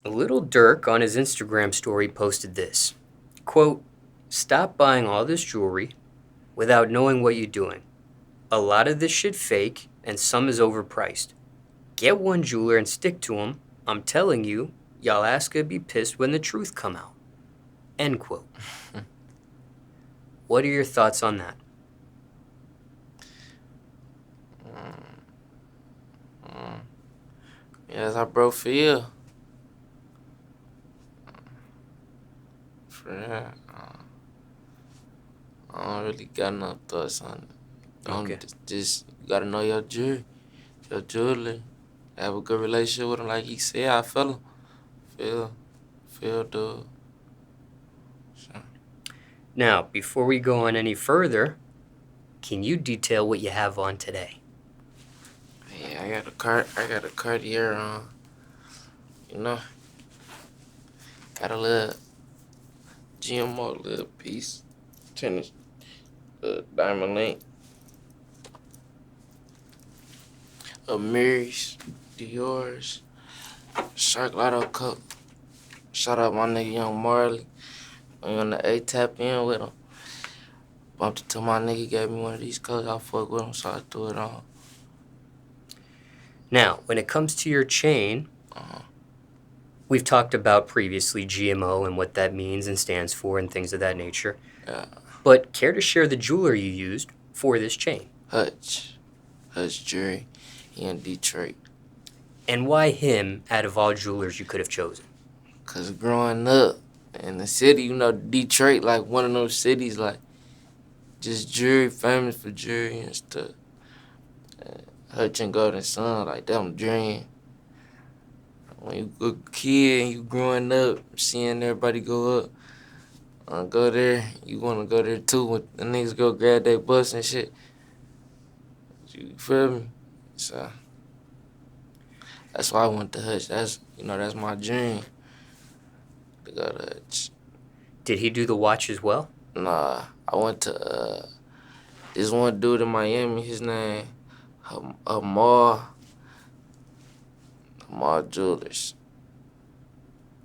Lil Durk on his Instagram story posted this quote, "Stop buying all this jewelry without knowing what you're doing. A lot of this shit fake and some is overpriced. Get one jeweler and stick to him. I'm telling you, y'all ass could be pissed when the truth come out." End quote. What are your thoughts on that? Yeah, that's how bro feel. For real. I don't really got no thoughts on it. Okay. Just you gotta know your jewelry, your jeweler. Have a good relationship with him, like he said. I feel him. Feel, dude. So, Now, before we go on any further, can you detail what you have on today? yeah, I got a Cartier on. You know, got a little GMO little piece, tennis, diamond link, a mirrors, Dior's, Shark Lotto Cup. Shout out my nigga Young Marley. I'm on the A tap in with him. Bumped into my nigga, gave me one of these colors. I fuck with him, so I threw it on. Now, when it comes to your chain, we've talked about previously GMO and what that means and stands for and things of that nature. Yeah. But care to share the jeweler you used for this chain? Hutch Jury. He in Detroit. And why him out of all jewelers you could have chosen? Cause growing up in the city, you know, Detroit, like one of those cities, like just jewelry, famous for jewelry and stuff. Hutch and Golden Sun, like them dream. When you a kid and you growing up, seeing everybody go up, go there, you wanna go there too. When the niggas go grab their bus and shit. You feel me? So that's why I went to Hutch. That's my dream. To go to Hutch. Did he do the watch as well? Nah, I went to this one dude in Miami. His name Amal Jewelers.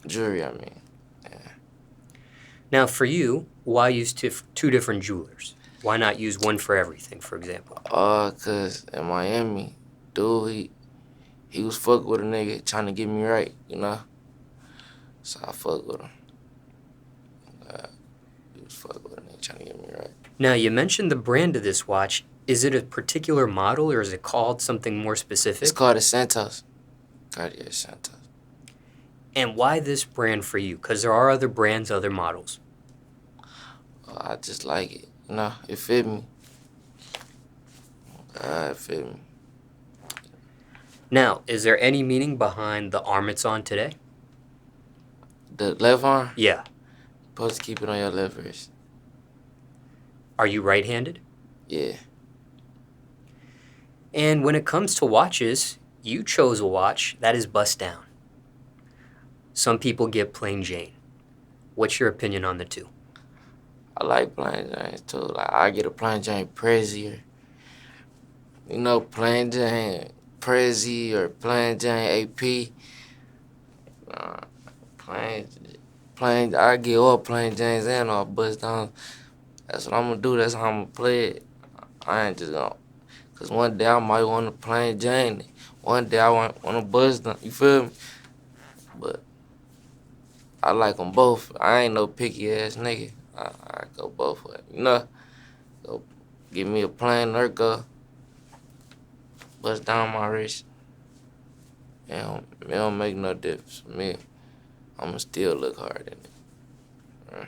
Jewelry, I mean. Yeah. Now, for you, why use two different jewelers? Why not use one for everything, for example? Cause in Miami, dude, he was fuck with a nigga trying to get me right, you know. So I fuck with him. He was fuck with a nigga trying to get me right. Now, you mentioned the brand of this watch. Is it a particular model or is it called something more specific? It's called a Santos. Cartier Santos. And why this brand for you? Because there are other brands, other models. I just like it. You know, it fit me. It fit me. Now, is there any meaning behind the arm it's on today? The left arm? Yeah. Supposed to keep it on your left wrist. Are you right-handed? Yeah. And when it comes to watches, you chose a watch that is bust down. Some people get plain Jane. What's your opinion on the two? I like plain Janes too. Like I get a plain Jane Prezi, you know, plain Jane Prezi or plain Jane AP. Plain. I get all plain Janes and all bust down. That's what I'm gonna do. That's how I'm gonna play it. I ain't just gonna. Cause one day I might want a plain Jane. One day I want a bust down. You feel me? But I like them both. I ain't no picky ass nigga. I go both ways. You know? Go give me a plain or go bust down my wrist. It don't make no difference for me. I'ma still look hard in it.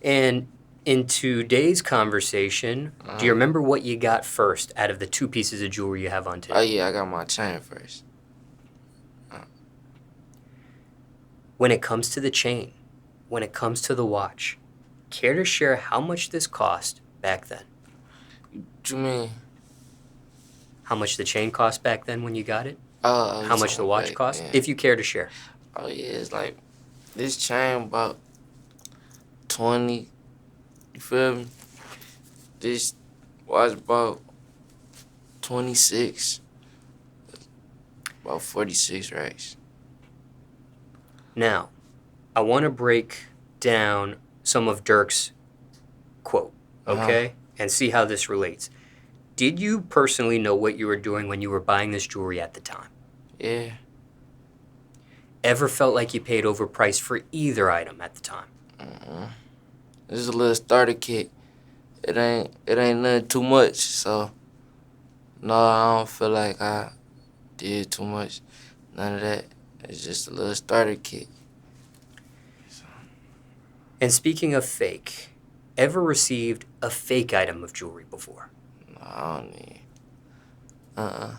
And in today's conversation, do you remember what you got first out of the two pieces of jewelry you have on today? Oh yeah, I got my chain first. When it comes to the chain, when it comes to the watch, care to share how much this cost back then? What you mean? How much the chain cost back then when you got it? Oh, How much the watch cost? Yeah. If you care to share. Oh yeah, it's like this chain about 20. You feel me? This watch about 26. About 46 racks. Now, I want to break down some of Dirk's quote, okay? And see how this relates. Did you personally know what you were doing when you were buying this jewelry at the time? Yeah. Ever felt like you paid overpriced for either item at the time? This is a little starter kit. It ain't nothing too much, so no, I don't feel like I did too much. None of that. It's just a little starter kit. And speaking of fake, ever received a fake item of jewelry before? No, I don't need. Uh-uh.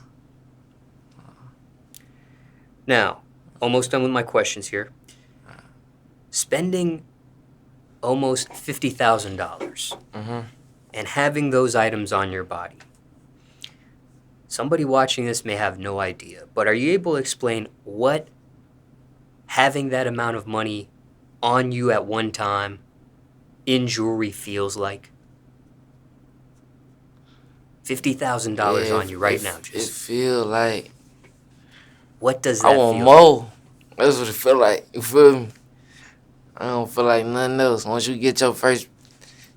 Now, almost done with my questions here. Spending almost $50,000 and having those items on your body. Somebody watching this may have no idea, but are you able to explain what having that amount of money on you at one time in jewelry feels like? $50,000 on you right now. It feel like what does that I feel want like? more. That's what it feel like. You feel me? I don't feel like nothing else. Once you get your first,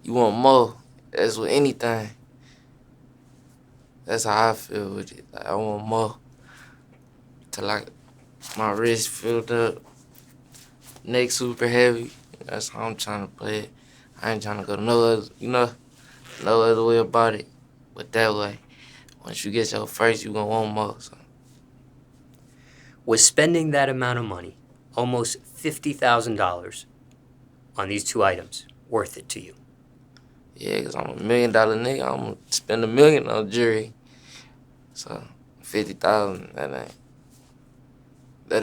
you want more. That's with anything. That's how I feel with it. Like, I want more. Till like my wrist filled up, neck super heavy. That's how I'm trying to play it. I ain't trying to go no other, no other way about it. But that way, once you get your first, you gonna want more. So. Was spending that amount of money, almost $50,000 on these two items, worth it to you? Yeah, because I'm $1 million nigga. I'm going to spend $1 million on jewelry. So, 50,000, that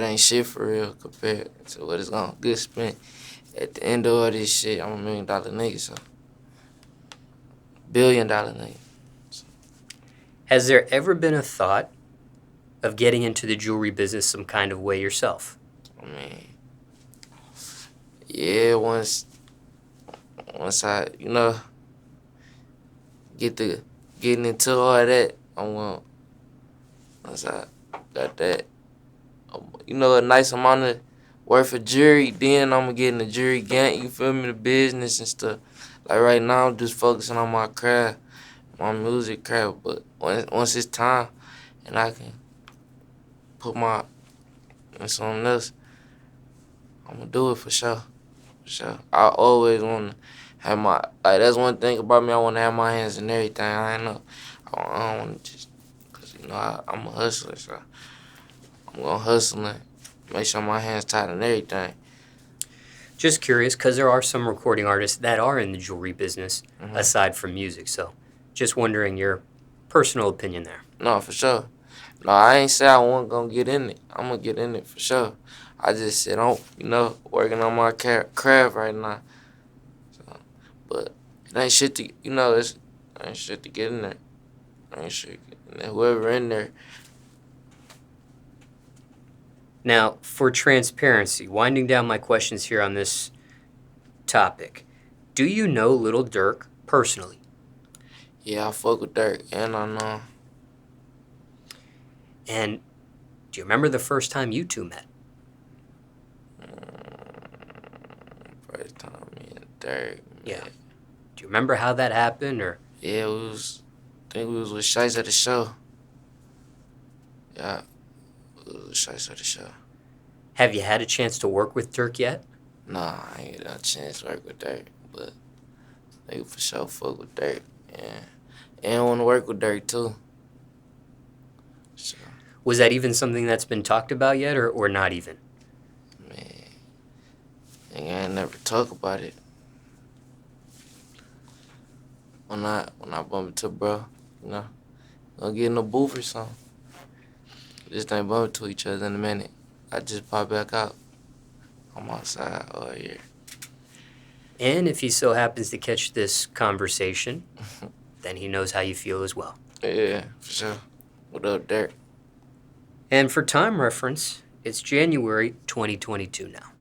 ain't shit for real compared to what it's going to get spent. At the end of all this shit, I'm $1 million nigga, so. $1 billion nigga. So. Has there ever been a thought of getting into the jewelry business some kind of way yourself? I mean, yeah, once I, getting into all that, once I got that, a nice amount of worth of jewelry, then I'm gonna get in the jewelry gang, you feel me, the business and stuff. Like right now, I'm just focusing on my craft, my music craft, but once it's time and I can put my in something else, I'm gonna do it for sure. For sure. I always wanna have that's one thing about me, I wanna have my hands in everything. I don't wanna just, cause I'm a hustler, so I'm gonna hustle and make sure my hands tight in everything. Just curious, because there are some recording artists that are in the jewelry business aside from music, so just wondering your personal opinion there. No, for sure. No, I ain't say I wasn't gonna get in it. I'm gonna get in it for sure. I just said I'm, working on my craft right now. So, but it ain't shit to, it ain't shit to get in there. Ain't shit. Whoever in there. Now, for transparency, winding down my questions here on this topic, do you know Lil Durk personally? Yeah, I fuck with Dirk, and I know. And do you remember the first time you two met? First time me and Dirk. Yeah. Do you remember how that happened, or? Yeah, I think we was with Shice at the show. Yeah, we was with Shice at the show. Have you had a chance to work with Dirk yet? Nah, I ain't got a chance to work with Dirk, but they for sure fuck with Dirk, yeah. And want to work with Dirk too. So. Was that even something that's been talked about yet, or not even? Man, I ain't never talk about it. When I bump into bro, gonna get in the booth or something. Just ain't bump into each other in a minute. I just pop back out. I'm outside all year. And if he so happens to catch this conversation, then he knows how you feel as well. Yeah, for sure. What up, Dirk? And for time reference, it's January 2022 now.